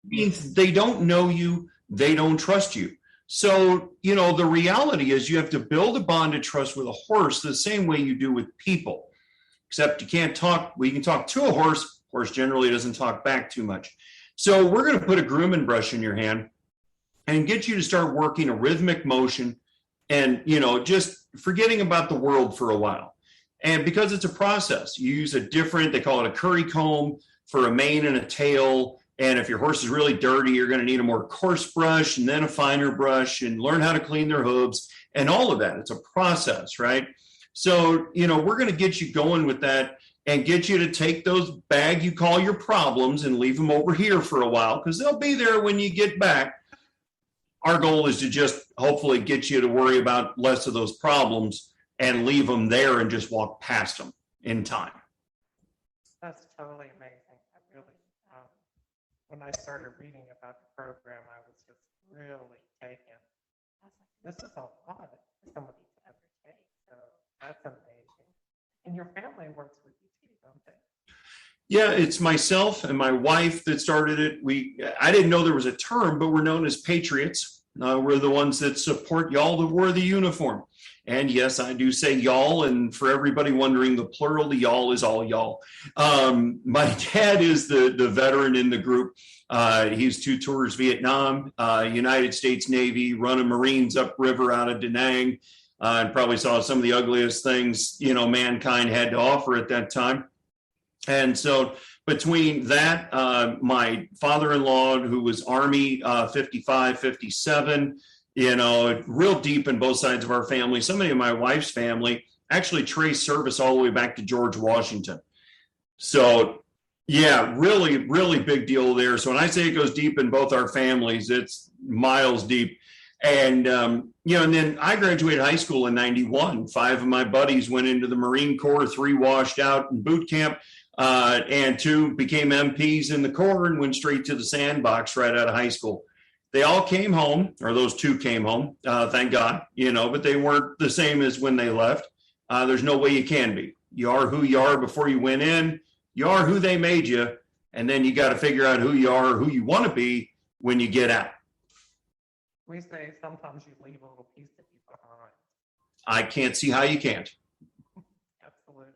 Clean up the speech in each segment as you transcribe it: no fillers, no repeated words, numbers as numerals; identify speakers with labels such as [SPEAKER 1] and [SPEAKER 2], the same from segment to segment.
[SPEAKER 1] Means they don't know you, they don't trust you. So, the reality is you have to build a bond of trust with a horse the same way you do with people, except you can't talk. Well, you can talk to a horse. Horse generally doesn't talk back too much. So we're going to put a grooming brush in your hand and get you to start working a rhythmic motion and, just forgetting about the world for a while. And because it's a process, you use they call it a curry comb for a mane and a tail. And if your horse is really dirty, you're going to need a more coarse brush and then a finer brush and learn how to clean their hooves and all of that. It's a process, right? So, we're going to get you going with that and get you to take those bag you call your problems and leave them over here for a while because they'll be there when you get back. Our goal is to just hopefully get you to worry about less of those problems and leave them there and just walk past them in time.
[SPEAKER 2] That's totally amazing. When I started reading about the program, I was just really taken. I was like, this is a lot for somebody to ever take. So that's amazing. And your family works with you too, don't they?
[SPEAKER 1] Yeah, it's myself and my wife that started it. I didn't know there was a term, but we're known as patriots. We're the ones that support y'all that wear the uniform. And yes, I do say y'all. And for everybody wondering, the plural, the y'all is all y'all. My dad is the veteran in the group. He's 2 tours Vietnam, United States Navy, running Marines upriver out of Da Nang, and probably saw some of the ugliest things, mankind had to offer at that time. And so between that, my father-in-law, who was Army 55, 57, real deep in both sides of our family. Somebody in my wife's family actually traced service all the way back to George Washington. So, yeah, really, really big deal there. So when I say it goes deep in both our families, it's miles deep. And, and then I graduated high school in 91. 5 of my buddies went into the Marine Corps, 3 washed out in boot camp, and 2 became MPs in the Corps and went straight to the sandbox right out of high school. They all came home, or those 2 came home, thank God, but they weren't the same as when they left. There's no way you can be. You are who you are before you went in. You are who they made you. And then you got to figure out who you are, who you want to be when you get out.
[SPEAKER 2] We say sometimes you leave a little piece of you behind.
[SPEAKER 1] I can't see how you can't.
[SPEAKER 2] Absolutely.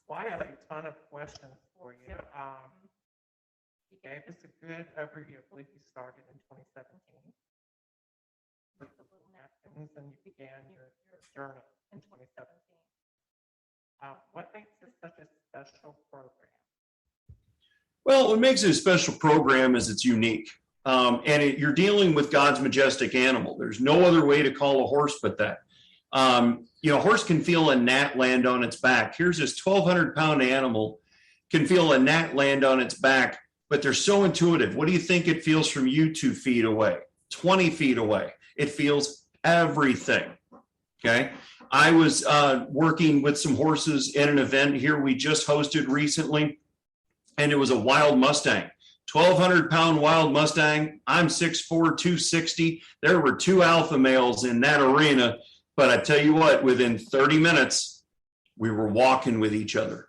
[SPEAKER 2] Well, I have a ton of questions for you. You gave us a good overview. I believe you started in 2017 with the little napkins and you began your journey in 2017. What makes this such a special program?
[SPEAKER 1] Well, what makes it a special program is it's unique. You're dealing with God's majestic animal. There's no other way to call a horse but that. A horse can feel a gnat land on its back. Here's this 1,200-pound animal can feel a gnat land on its back, but they're so intuitive. What do you think it feels from you 2 feet away, 20 feet away? It feels everything, okay? I was working with some horses in an event here we just hosted recently, and it was a wild Mustang. 1,200-pound wild Mustang. I'm 6'4", 260. There were 2 alpha males in that arena. But I tell you what, within 30 minutes, we were walking with each other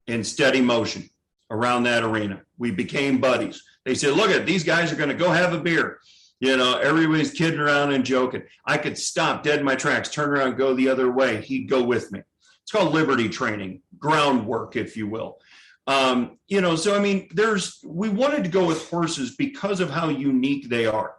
[SPEAKER 1] in steady motion around that arena. We became buddies. They said, look at these guys are going to go have a beer. Everybody's kidding around and joking. I could stop dead in my tracks, turn around, go the other way. He'd go with me. It's called liberty training, groundwork, if you will. So, we wanted to go with horses because of how unique they are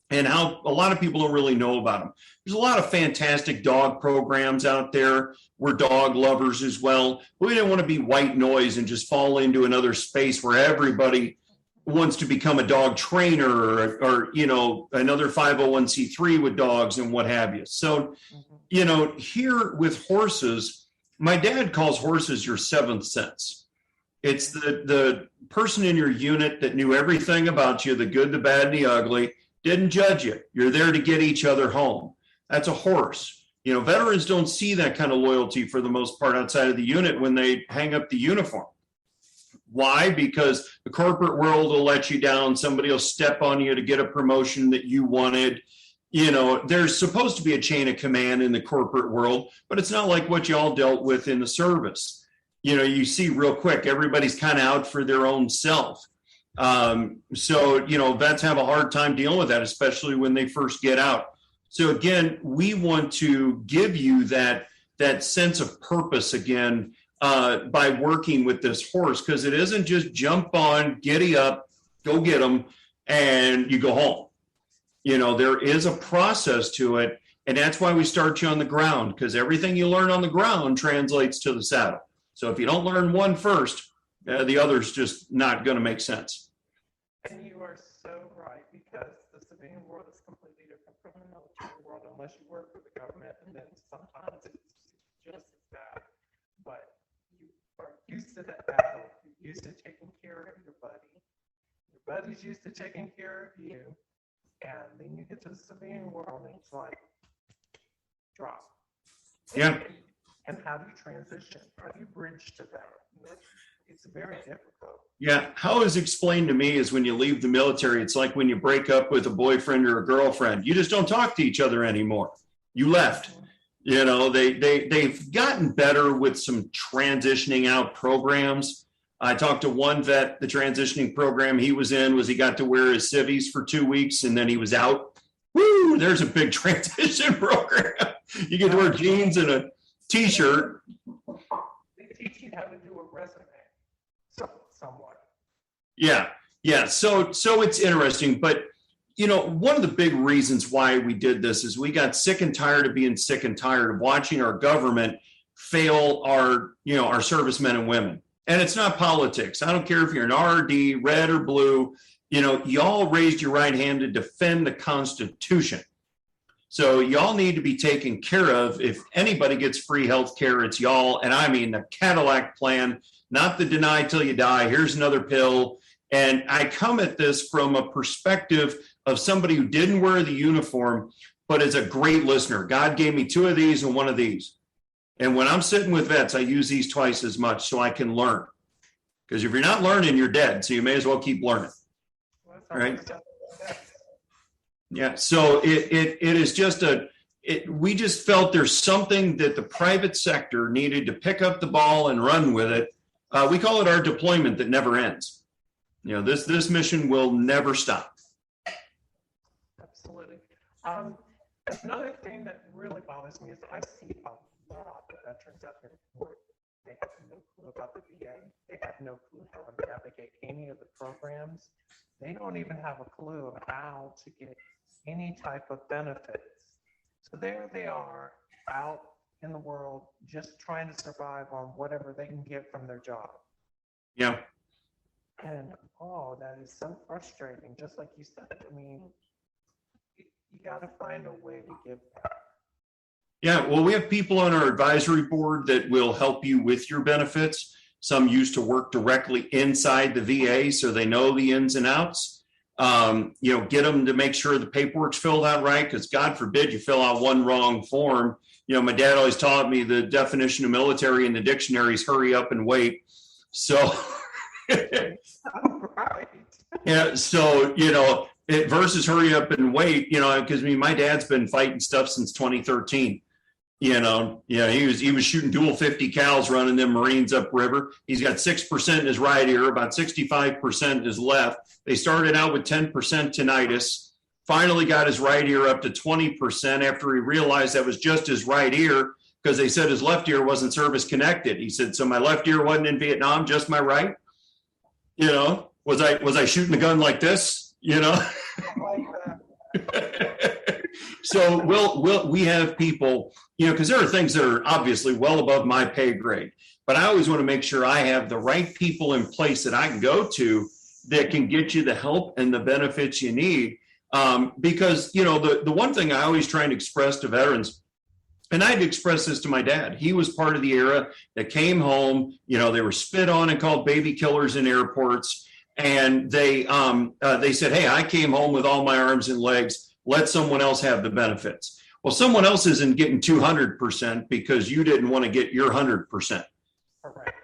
[SPEAKER 1] and how a lot of people don't really know about them. There's a lot of fantastic dog programs out there. We're dog lovers as well. We didn't want to be white noise and just fall into another space where everybody wants to become a dog trainer or another 501c3 with dogs and what have you. So, here with horses, my dad calls horses your 7th sense. It's the person in your unit that knew everything about you, the good, the bad, and the ugly, didn't judge you. You're there to get each other home. That's a horse. Veterans don't see that kind of loyalty for the most part outside of the unit when they hang up the uniform. Why? Because the corporate world will let you down. Somebody will step on you to get a promotion that you wanted. There's supposed to be a chain of command in the corporate world, but it's not like what y'all dealt with in the service. You see real quick, everybody's kind of out for their own self. So, vets have a hard time dealing with that, especially when they first get out. So again, we want to give you that sense of purpose again by working with this horse, because it isn't just jump on, giddy up, go get them, and you go home. There is a process to it, and that's why we start you on the ground, because everything you learn on the ground translates to the saddle. So if you don't learn one first, the other's just not going to make sense.
[SPEAKER 2] And you are so right, because the civilian world is completely different from the military world, unless you work for the government, and then sometimes it's just as bad. But you are used to that battle. You're used to taking care of your buddy. Your buddy's used to taking care of you. And then you get to the civilian world, and it's like, drop.
[SPEAKER 1] Yeah.
[SPEAKER 2] And how do you transition? How do you bridge to that? It's very difficult.
[SPEAKER 1] Yeah. How is explained to me is when you leave the military, it's like when you break up with a boyfriend or a girlfriend. You just don't talk to each other anymore. You left. They've gotten better with some transitioning out programs. I talked to one vet, the transitioning program he was in was he got to wear his civvies for 2 weeks and then he was out. Woo, there's a big transition program. You get to wear jeans and a t-shirt.
[SPEAKER 2] They teach you how to do a resume, somewhat.
[SPEAKER 1] Yeah. So it's interesting, but one of the big reasons why we did this is we got sick and tired of being sick and tired of watching our government fail our servicemen and women. And it's not politics. I don't care if you're an RD, red or blue, y'all raised your right hand to defend the Constitution. So y'all need to be taken care of. If anybody gets free health care, it's y'all. And I mean the Cadillac plan, not the deny till you die. Here's another pill. And I come at this from a perspective of somebody who didn't wear the uniform, but is a great listener. God gave me 2 of these and 1 of these. And when I'm sitting with vets, I use these twice as much so I can learn. Because if you're not learning, you're dead. So you may as well keep learning. Right? Yeah. So it is just we just felt there's something that the private sector needed to pick up the ball and run with it. We call it our deployment that never ends. This mission will never stop.
[SPEAKER 2] Absolutely. Another thing that really bothers me is I see a lot of veterans out there who they have no clue about the VA. They have no clue how to navigate any of the programs. They don't even have a clue of how to get any type of benefits. So there they are out in the world just trying to survive on whatever they can get from their job.
[SPEAKER 1] Yeah.
[SPEAKER 2] And that is so frustrating. Just like you said, I mean, you got to find a way to give back.
[SPEAKER 1] Yeah, well, we have people on our advisory board that will help you with your benefits. Some used to work directly inside the VA, so they know the ins and outs. Get them to make sure the paperwork's filled out right, because God forbid you fill out one wrong form. My dad always taught me the definition of military in the dictionary is hurry up and wait. So,
[SPEAKER 2] right.
[SPEAKER 1] Yeah, so, versus hurry up and wait, because my dad's been fighting stuff since 2013. He was shooting dual 50 cals running them Marines upriver. He's got 6% in his right ear, about 65% in his left. They started out with 10% tinnitus, finally got his right ear up to 20% after he realized that was just his right ear, because they said his left ear wasn't service connected. He said, so my left ear wasn't in Vietnam, just my right. Was I shooting a gun like this? So we have people, because there are things that are obviously well above my pay grade, but I always want to make sure I have the right people in place that I can go to that can get you the help and the benefits you need. Because, the one thing I always try and express to veterans, and I'd express this to my dad, he was part of the era that came home, they were spit on and called baby killers in airports. And they said, hey, I came home with all my arms and legs. Let someone else have the benefits. Well, someone else isn't getting 200% because you didn't want to get your 100%.
[SPEAKER 2] Correct.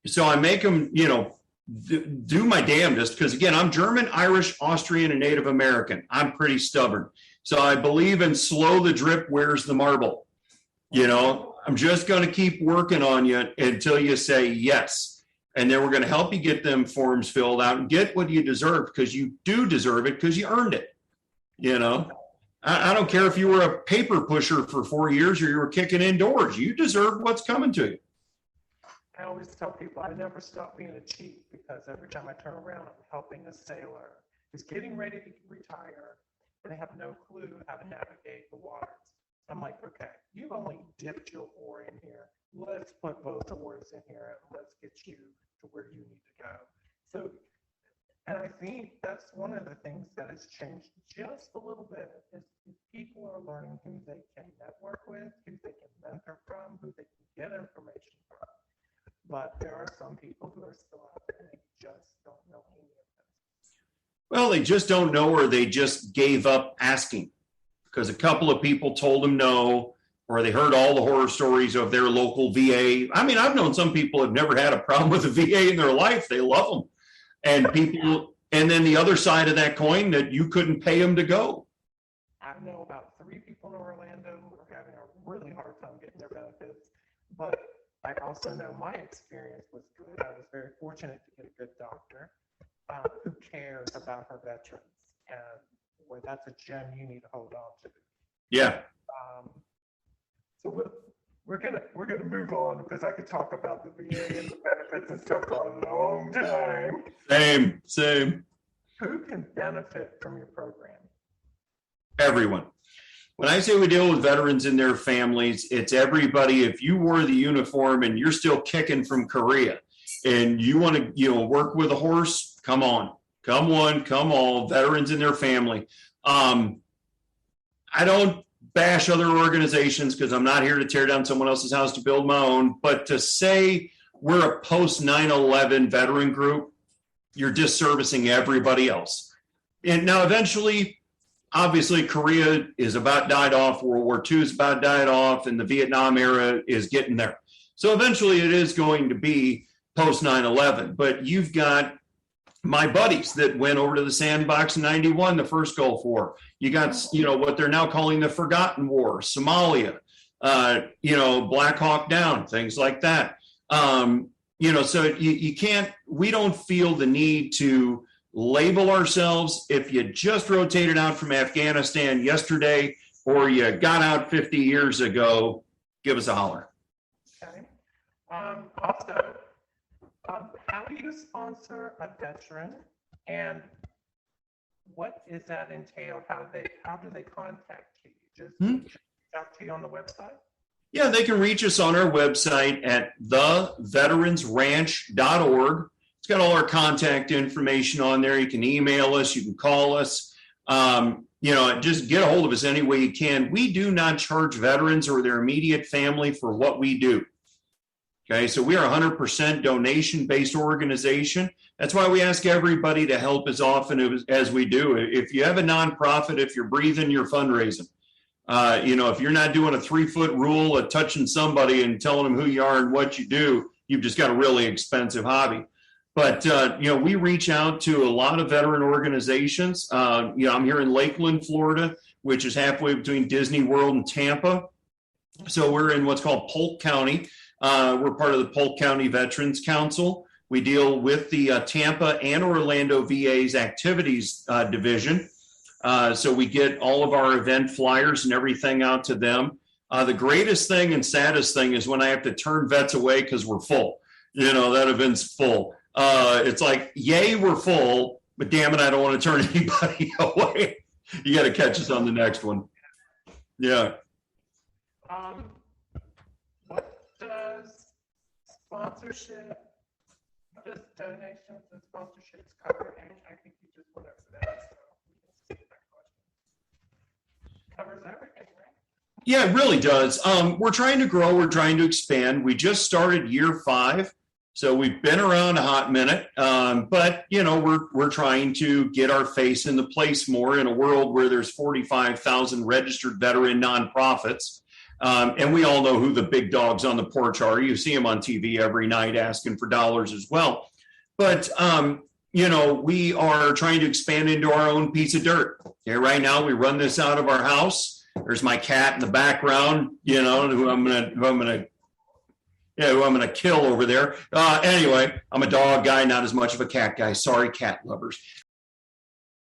[SPEAKER 1] So I make them, do my damnedest, because again, I'm German, Irish, Austrian, and Native American. I'm pretty stubborn. So I believe in slow the drip, where's the marble? I'm just going to keep working on you until you say yes. And then we're going to help you get them forms filled out and get what you deserve, because you do deserve it, because you earned it. You know, I don't care if you were a paper pusher for 4 years or you were kicking indoors. You deserve what's coming to you.
[SPEAKER 2] I always tell people I never stop being a chief, because every time I turn around, I'm helping a sailor who's getting ready to retire, and they have no clue how to navigate the waters. I'm like, okay, you've only dipped your oar in here. Let's put both oars in here and let's get you to where you need to go. So, and I think that's one of the things that has changed just a little bit is people are learning who they can network with, who they can mentor from, who they can get information from. But there are some people who are still out there and they just don't know any of this.
[SPEAKER 1] Well, they just don't know, or they just gave up asking because a couple of people told them no, or they heard all the horror stories of their local VA. I mean, I've known some people have never had a problem with a VA in their life. They love them. And people, and then the other side of that coin, that you couldn't pay them to go.
[SPEAKER 2] I know about 3 people in Orlando who are having a really hard time getting their benefits, but I also know my experience was good. I was very fortunate to get a good doctor who cares about her veterans, and boy, that's a gem you need to hold on to.
[SPEAKER 1] Yeah.
[SPEAKER 2] So we're gonna move on, because I could talk about the VA and the benefits and stuff for a long time.
[SPEAKER 1] Same.
[SPEAKER 2] Who can benefit from your program?
[SPEAKER 1] Everyone. When I say we deal with veterans and their families, it's everybody. If you wore the uniform and you're still kicking from Korea and you want to, work with a horse, come on, come one, come all, veterans and their family. I don't bash other organizations, because I'm not here to tear down someone else's house to build my own, but to say we're a post 9/11 veteran group, you're disservicing everybody else. And now eventually, obviously, Korea is about died off, World War II is about died off, and the Vietnam era is getting there. So eventually it is going to be post 9/11, but you've got my buddies that went over to the sandbox in 91, the first Gulf War. You got, what they're now calling the Forgotten War, Somalia, Black Hawk Down, things like that. So you can't, we don't feel the need to label ourselves. If you just rotated out from Afghanistan yesterday, or you got out 50 years ago, give us a holler.
[SPEAKER 2] Okay. Also, how do you sponsor a veteran, and what does that entail? How do they contact you? Just reach out to you on the website?
[SPEAKER 1] Yeah, they can reach us on our website at theveteransranch.org. It's got all our contact information on there. You can email us, you can call us, just get a hold of us any way you can. We do not charge veterans or their immediate family for what we do. Okay, so we are a 100% donation-based organization. That's why we ask everybody to help as often as we do. If you have a nonprofit, if you're breathing, you're fundraising. If you're not doing a 3-foot rule of touching somebody and telling them who you are and what you do, you've just got a really expensive hobby. But, we reach out to a lot of veteran organizations. I'm here in Lakeland, Florida, which is halfway between Disney World and Tampa. So we're in what's called Polk County. We're part of the Polk County Veterans Council. We deal with the Tampa and Orlando VA's activities division. So we get all of our event flyers and everything out to them. The greatest thing and saddest thing is when I have to turn vets away because we're full. That event's full. It's like, yay, we're full, but damn it, I don't want to turn anybody away. You got to catch us on the next one. Yeah.
[SPEAKER 2] What does sponsorship, what does donations and sponsorships cover? And I think you just went over that, so we can skip that question. Covers everything, right?
[SPEAKER 1] Yeah, it really does. We're trying to grow. We're trying to expand. We just started year 5. So we've been around a hot minute, but we're trying to get our face in the place more in a world where there's 45,000 registered veteran nonprofits, and we all know who the big dogs on the porch are. You see them on TV every night asking for dollars as well. But we are trying to expand into our own piece of dirt. Okay, right now we run this out of our house. There's my cat in the background, who I'm gonna who I'm going to kill over there. Anyway, I'm a dog guy, not as much of a cat guy. Sorry, cat lovers.